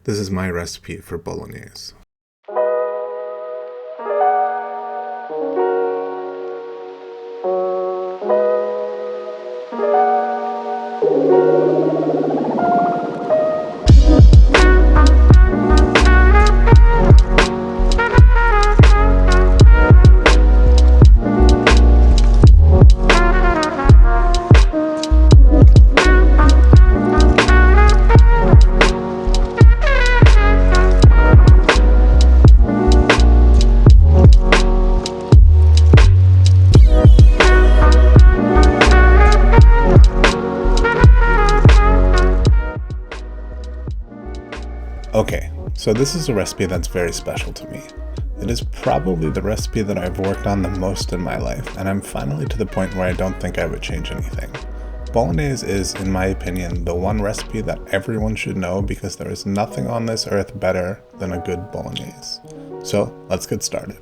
This is my recipe for bolognese. Okay, so this is a recipe that's very special to me. It is probably the recipe that I've worked on the most in my life, and I'm finally to the point where I don't think I would change anything. Bolognese is, in my opinion, the one recipe that everyone should know because there is nothing on this earth better than a good bolognese. So, let's get started.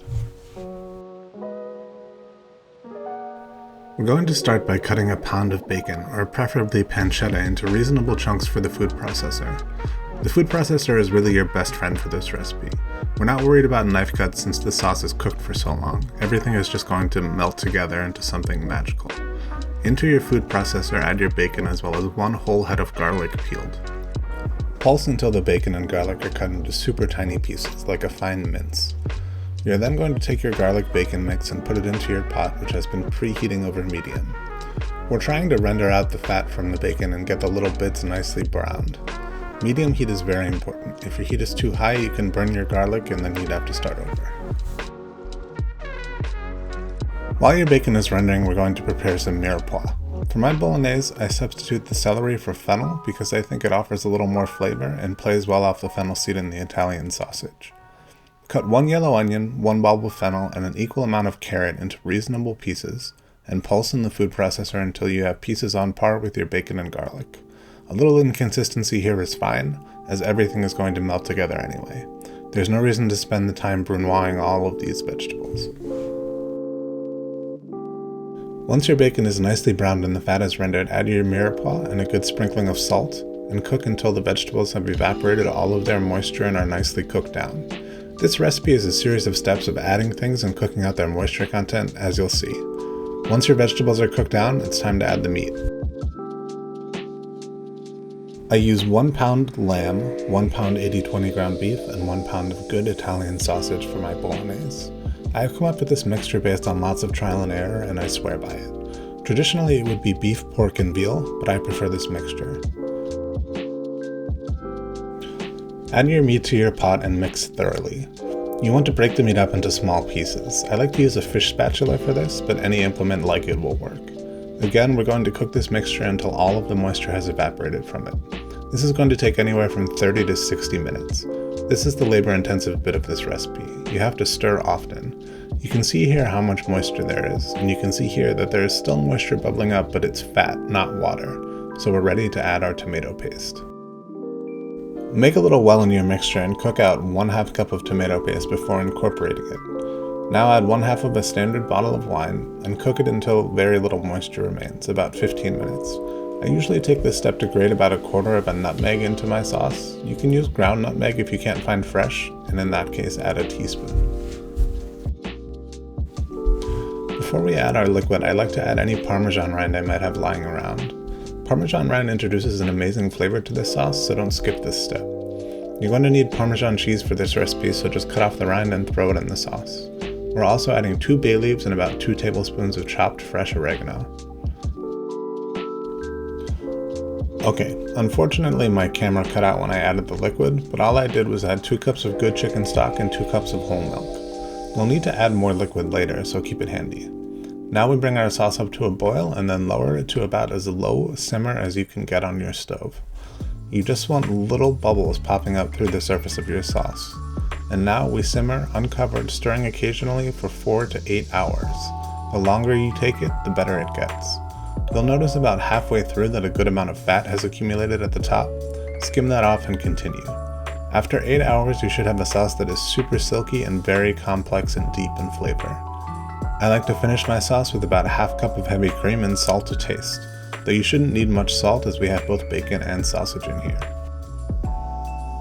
We're going to start by cutting a pound of bacon, or preferably pancetta, into reasonable chunks for the food processor. The food processor is really your best friend for this recipe. We're not worried about knife cuts since the sauce is cooked for so long. Everything is just going to melt together into something magical. Into your food processor, add your bacon as well as 1 whole head of garlic peeled. Pulse until the bacon and garlic are cut into super tiny pieces, like a fine mince. You're then going to take your garlic bacon mix and put it into your pot, which has been preheating over medium. We're trying to render out the fat from the bacon and get the little bits nicely browned. Medium heat is very important. If your heat is too high, you can burn your garlic and then you'd have to start over. While your bacon is rendering, we're going to prepare some mirepoix. For my bolognese, I substitute the celery for fennel because I think it offers a little more flavor and plays well off the fennel seed in the Italian sausage. Cut 1 yellow onion, 1 bulb of fennel, and an equal amount of carrot into reasonable pieces, and pulse in the food processor until you have pieces on par with your bacon and garlic. A little inconsistency here is fine, as everything is going to melt together anyway. There's no reason to spend the time brunoising all of these vegetables. Once your bacon is nicely browned and the fat is rendered, add your mirepoix and a good sprinkling of salt, and cook until the vegetables have evaporated all of their moisture and are nicely cooked down. This recipe is a series of steps of adding things and cooking out their moisture content, as you'll see. Once your vegetables are cooked down, it's time to add the meat. I use 1 pound lamb, 1 pound 80-20 ground beef, and 1 pound of good Italian sausage for my bolognese. I have come up with this mixture based on lots of trial and error, and I swear by it. Traditionally, it would be beef, pork, and veal, but I prefer this mixture. Add your meat to your pot and mix thoroughly. You want to break the meat up into small pieces. I like to use a fish spatula for this, but any implement like it will work. Again, we're going to cook this mixture until all of the moisture has evaporated from it. This is going to take anywhere from 30 to 60 minutes. This is the labor-intensive bit of this recipe. You have to stir often. You can see here how much moisture there is, and you can see here that there is still moisture bubbling up, but it's fat, not water. So we're ready to add our tomato paste. Make a little well in your mixture and cook out 1/2 cup of tomato paste before incorporating it. Now add 1/2 of a standard bottle of wine and cook it until very little moisture remains, about 15 minutes. I usually take this step to grate about 1/4 of a nutmeg into my sauce. You can use ground nutmeg if you can't find fresh, and in that case add a teaspoon. Before we add our liquid, I like to add any Parmesan rind I might have lying around. Parmesan rind introduces an amazing flavor to this sauce, so don't skip this step. You're going to need Parmesan cheese for this recipe, so just cut off the rind and throw it in the sauce. We're also adding 2 bay leaves and about 2 tablespoons of chopped fresh oregano. Okay, unfortunately my camera cut out when I added the liquid, but all I did was add 2 cups of good chicken stock and 2 cups of whole milk. We'll need to add more liquid later, so keep it handy. Now we bring our sauce up to a boil and then lower it to about as low a simmer as you can get on your stove. You just want little bubbles popping up through the surface of your sauce. And now we simmer uncovered, stirring occasionally for 4 to 8 hours. The longer you take it, the better it gets. You'll notice about halfway through that a good amount of fat has accumulated at the top. Skim that off and continue. After 8 hours, you should have a sauce that is super silky and very complex and deep in flavor. I like to finish my sauce with about 1/2 cup of heavy cream and salt to taste, though you shouldn't need much salt as we have both bacon and sausage in here.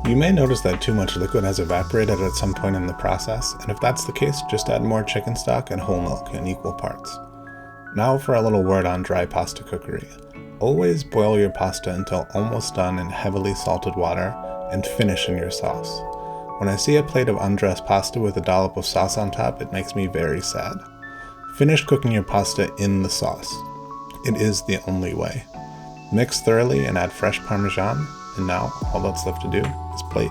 You may notice that too much liquid has evaporated at some point in the process, and if that's the case, just add more chicken stock and whole milk in equal parts. Now for a little word on dry pasta cookery. Always boil your pasta until almost done in heavily salted water and finish in your sauce. When I see a plate of undressed pasta with a dollop of sauce on top, it makes me very sad. Finish cooking your pasta in the sauce. It is the only way. Mix thoroughly and add fresh Parmesan, and now all that's left to do is plate.